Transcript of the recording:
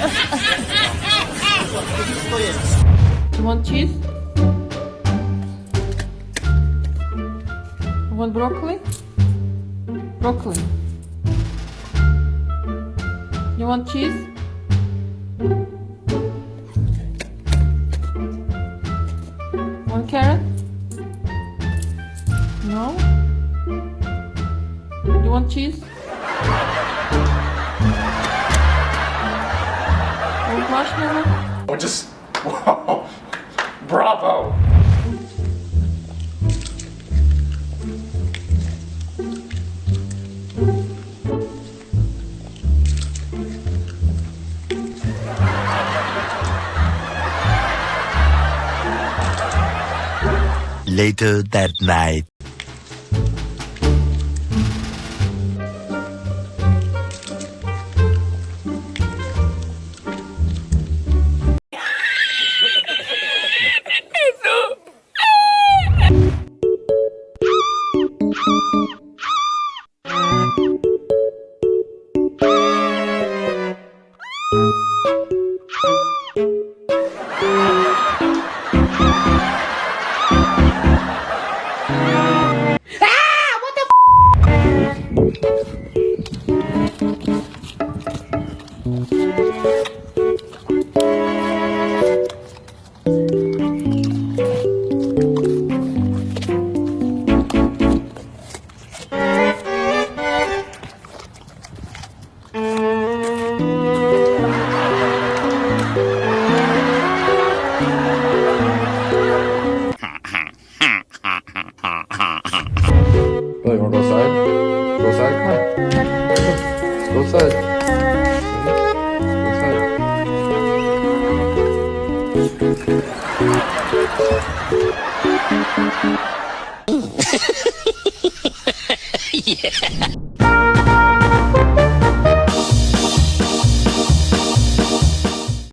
You want cheese? You want broccoli? Broccoli. You want cheese? Want carrot? No? You want cheese? Want marshmallow? Oh, just whoa, bravo. Later that night. Oh, you wanna go outside? Go outside, come on. Let's go outside. Go outside. Yeah.